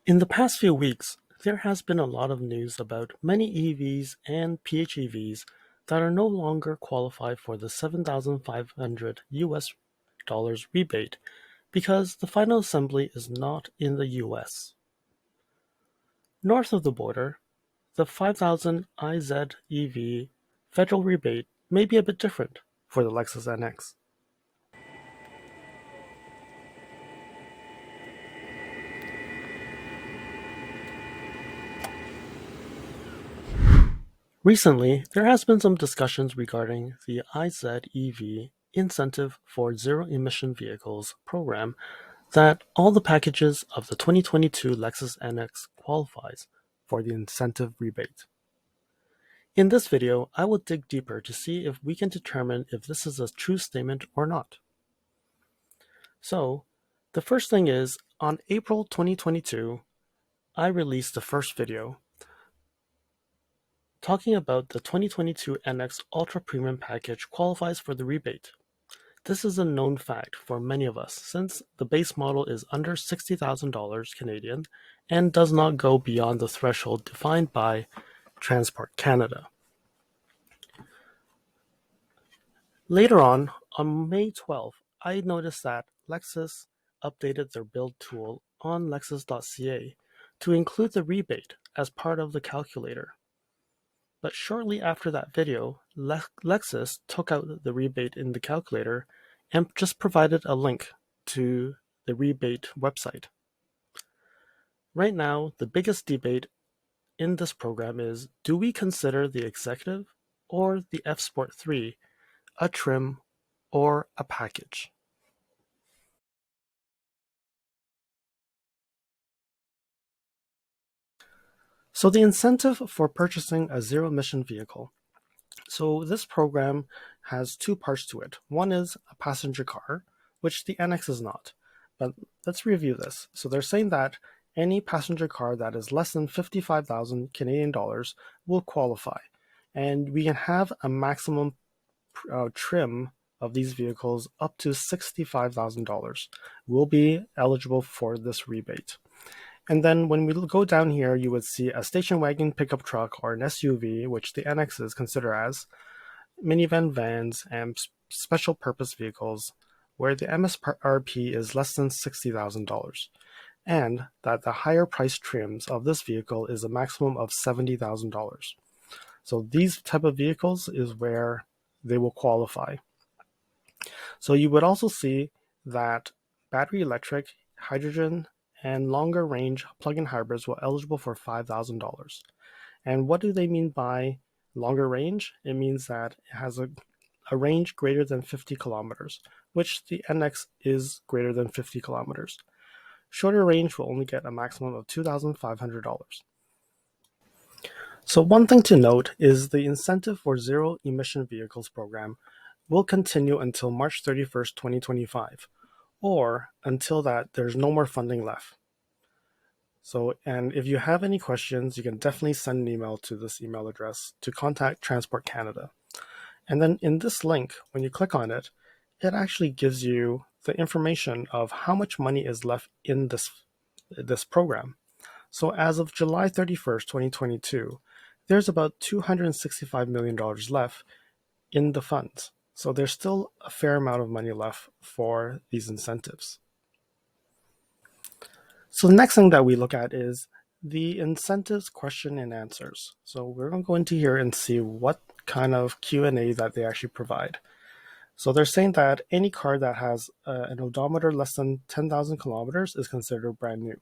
In the past few weeks, there has been a lot of news about many EVs and PHEVs that are no longer qualified for the $7,500 US rebate because the final assembly is not in the US. North of the border, the 5,000 iZEV EV federal rebate may be a bit different for the Lexus NX. Recently, there has been some discussions regarding the iZEV EV Incentive for Zero-Emission Vehicles program that all the packages of the 2022 Lexus NX qualifies for the incentive rebate. In this video, I will dig deeper to see if we can determine if this is a true statement or not. So, the first thing is, on April 2022, I released the first video talking about the 2022 NX Ultra Premium package qualifies for the rebate. This is a known fact for many of us since the base model is under $60,000 Canadian and does not go beyond the threshold defined by Transport Canada. Later on May 12th, I noticed that Lexus updated their build tool on lexus.ca to include the rebate as part of the calculator. But shortly after that video, Lexus took out the rebate in the calculator and just provided a link to the rebate website. Right now, the biggest debate in this program is, do we consider the Executive or the F Sport 3 a trim or a package? So the incentive for purchasing a zero-emission vehicle. So this program has two parts to it. One is a passenger car, which the NX is not. But let's review this. So they're saying that any passenger car that is less than 55,000 Canadian dollars will qualify. And we can have a maximum trim of these vehicles up to $65,000 will be eligible for this rebate. And then when we go down here, you would see a station wagon pickup truck or an SUV, which the NX is considered as, minivan vans, and special purpose vehicles, where the MSRP is less than $60,000, and that the higher price trims of this vehicle is a maximum of $70,000. So these type of vehicles is where they will qualify. So you would also see that battery electric, hydrogen, and longer range plug-in hybrids were eligible for $5,000. And what do they mean by longer range? It means that it has a range greater than 50 kilometers, which the NX is greater than 50 kilometers. Shorter range will only get a maximum of $2,500. So one thing to note is the incentive for zero emission vehicles program will continue until March 31st, 2025, or until that there's no more funding left. So, and if you have any questions, you can definitely send an email to this email address to contact Transport Canada. And then in this link, when you click on it, it actually gives you the information of how much money is left in this program. So as of July 31st, 2022, there's about $265 million left in the funds. So there's still a fair amount of money left for these incentives. So the next thing that we look at is the incentives question and answers. So we're going to go into here and see what kind of Q&A that they actually provide. So they're saying that any car that has an odometer less than 10,000 kilometers is considered brand new.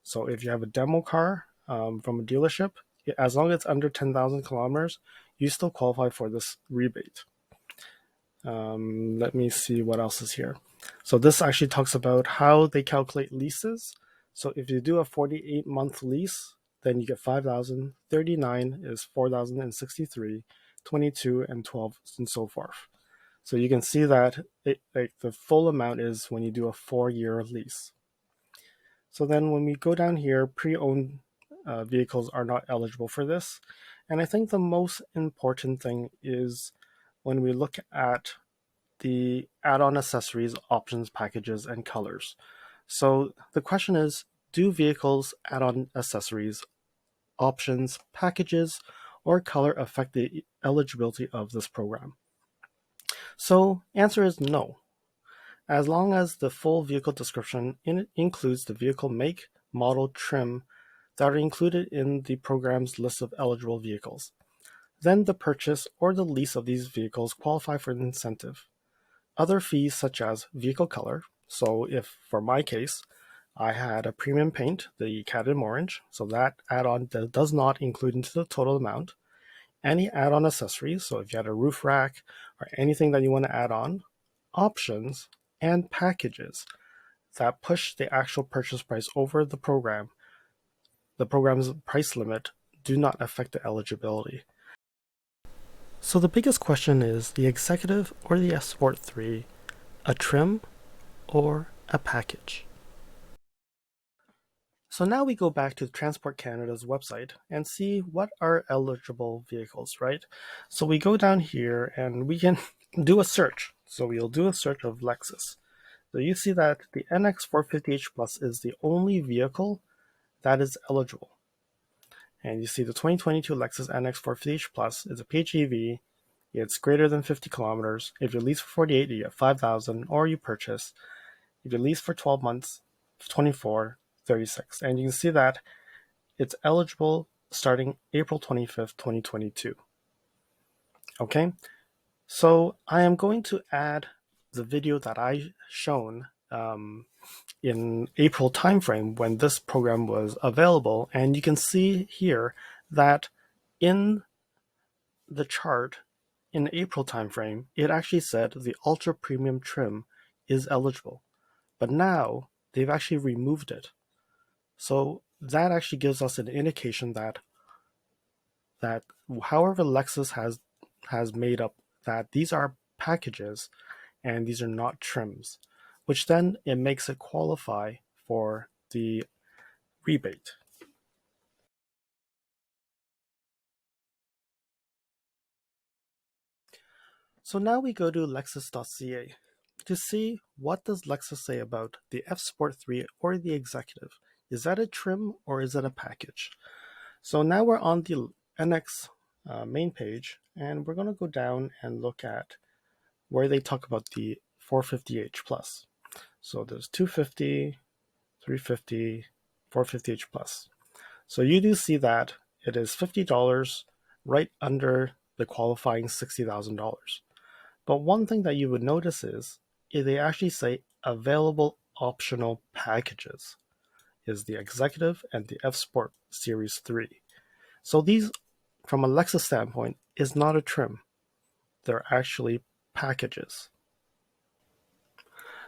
So if you have a demo car from a dealership, as long as it's under 10,000 kilometers, you still qualify for this rebate. Let me see what else is here. So this actually talks about how they calculate leases. So if you do a 48-month lease, then you get 5,000, 39 is 4,063, 22 and 12 and so forth. So you can see that the full amount is when you do a 4-year lease. So then when we go down here, pre-owned vehicles are not eligible for this. And I think the most important thing is when we look at the add-on accessories, options, packages, and colors. So the question is, do vehicles, add-on accessories, options, packages, or color affect the eligibility of this program? So answer is no. As long as the full vehicle description includes the vehicle make, model, trim that are included in the program's list of eligible vehicles, then the purchase or the lease of these vehicles qualify for an incentive. Other fees such as vehicle color, so if for my case, I had a premium paint, the cadmium orange, so that add-on does not include into the total amount. Any add-on accessories, so if you had a roof rack or anything that you want to add on, options, and packages that push the actual purchase price over the program's price limit do not affect the eligibility. So the biggest question is the Executive or the Sport 3 a trim or a package? So now we go back to Transport Canada's website and see what are eligible vehicles, right? So we go down here and we can do a search. So we'll do a search of Lexus. So you see that the NX450h Plus is the only vehicle that is eligible. And you see the 2022 Lexus NX450h Plus is a PHEV. It's greater than 50 kilometers. If you lease for 48, you get 5,000, or you purchase. If you lease for 12 months, 24, 36. And you can see that it's eligible starting April 25th, 2022. Okay, so I am going to add the video that I shown in April timeframe when this program was available, and you can see here that in the chart in April timeframe, it actually said the Ultra Premium trim is eligible, but now they've actually removed it. So that actually gives us an indication that however Lexus has made up that these are packages and these are not trims, which then it makes it qualify for the rebate. So now we go to lexus.ca to see what does Lexus say about the F Sport 3 or the Executive. Is that a trim or is it a package? So now we're on the NX main page, and we're going to go down and look at where they talk about the 450h Plus. So there's 250, 350, 450h Plus. So you do see that it is $50 right under the qualifying $60,000. But one thing that you would notice is they actually say available optional packages is the Executive and the F Sport Series 3. So these, from a Lexus standpoint, is not a trim. They're actually packages.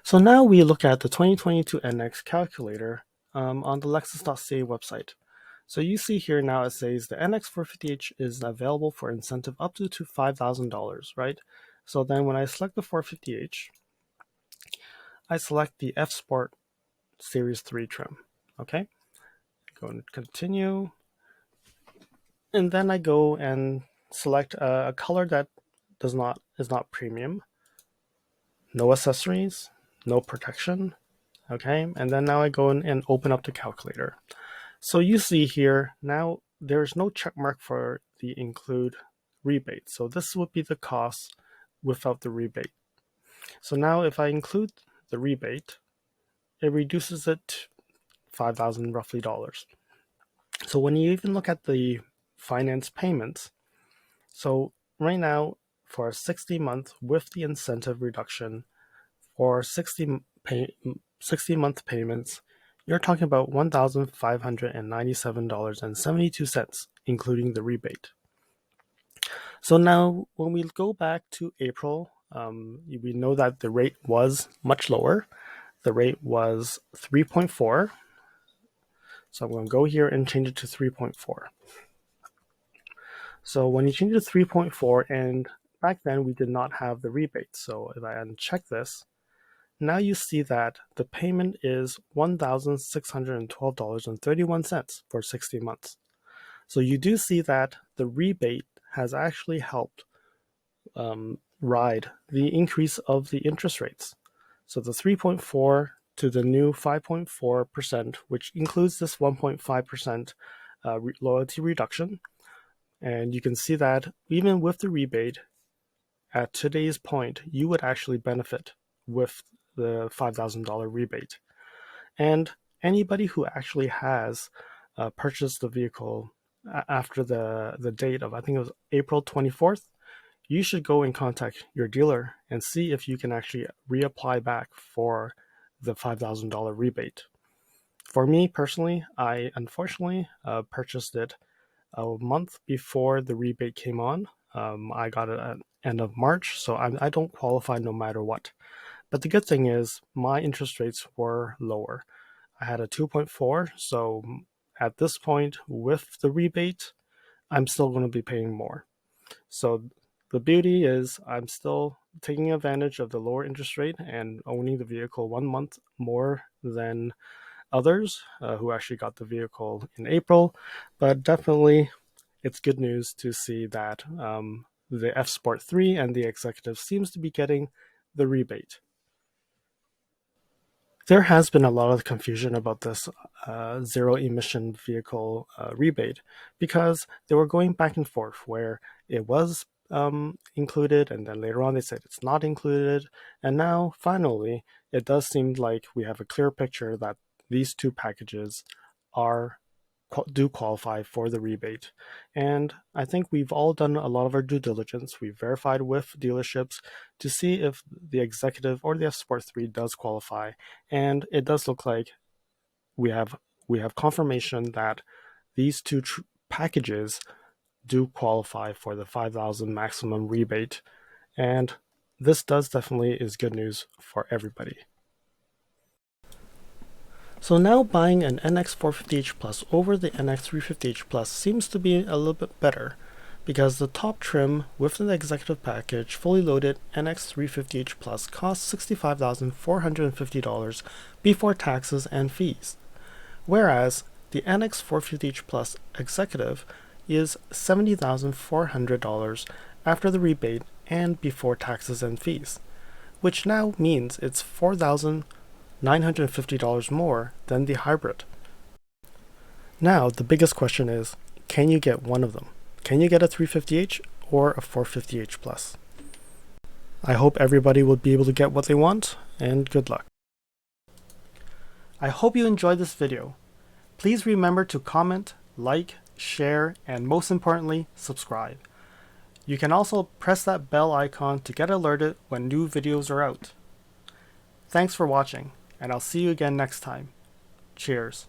So now we look at the 2022 NX calculator on the lexus.ca website. So you see here now it says the NX450h is available for incentive up to $5,000, right? So then when I select the 450h, I select the F Sport Series 3 trim, okay? Go and continue. And then I go and select a color that is not premium, no accessories, no protection, okay? And then now I go in and open up the calculator. So you see here, now there's no check mark for the include rebate. So this would be the cost without the rebate. So now if I include the rebate, it reduces it to $5,000 roughly dollars. So when you even look at the finance payments, so right now for a 60-month with the incentive reduction for 60-month payments, you're talking about $1,597.72, including the rebate. So now when we go back to April, we know that the rate was much lower. The rate was 3.4. So I'm going to go here and change it to 3.4. So when you change it to 3.4, and back then we did not have the rebate. So if I uncheck this, now you see that the payment is $1,612.31 for 60 months. So you do see that the rebate has actually helped ride the increase of the interest rates. So the 3.4 to the new 5.4%, which includes this 1.5% loyalty reduction. And you can see that even with the rebate, at today's point, you would actually benefit with the $5,000 rebate. And anybody who actually has purchased the vehicle after the date of, I think it was April 24th, you should go and contact your dealer and see if you can actually reapply back for the $5,000 rebate. For me personally, I unfortunately purchased it a month before the rebate came on. I got it at end of March, so I don't qualify no matter what. But the good thing is my interest rates were lower. I had a 2.4, so at this point with the rebate, I'm still going to be paying more. So the beauty is I'm still taking advantage of the lower interest rate and owning the vehicle 1 month more than others who actually got the vehicle in April. But definitely it's good news to see that the F Sport 3 and the Executive seems to be getting the rebate. There has been a lot of confusion about this zero emission vehicle rebate because they were going back and forth where it was included and then later on they said it's not included, and now finally it does seem like we have a clear picture that these two packages do qualify for the rebate. And I think we've all done a lot of our due diligence. We've verified with dealerships to see if the Executive or the F Sport 3 does qualify, and it does look like we have confirmation that these two packages do qualify for the 5,000 maximum rebate, and this does definitely is good news for everybody. So now buying an NX450h Plus over the NX350h Plus seems to be a little bit better, because the top trim with the executive package fully loaded NX350h Plus costs $65,450 before taxes and fees, whereas the NX450h Plus Executive is $70,400 after the rebate and before taxes and fees, which now means it's $4,950 more than the hybrid. Now, the biggest question is, can you get one of them? Can you get a 350h or a 450h Plus? I hope everybody will be able to get what they want, and good luck. I hope you enjoyed this video. Please remember to comment, like, share, and most importantly, subscribe. You can also press that bell icon to get alerted when new videos are out. Thanks for watching, and I'll see you again next time. Cheers.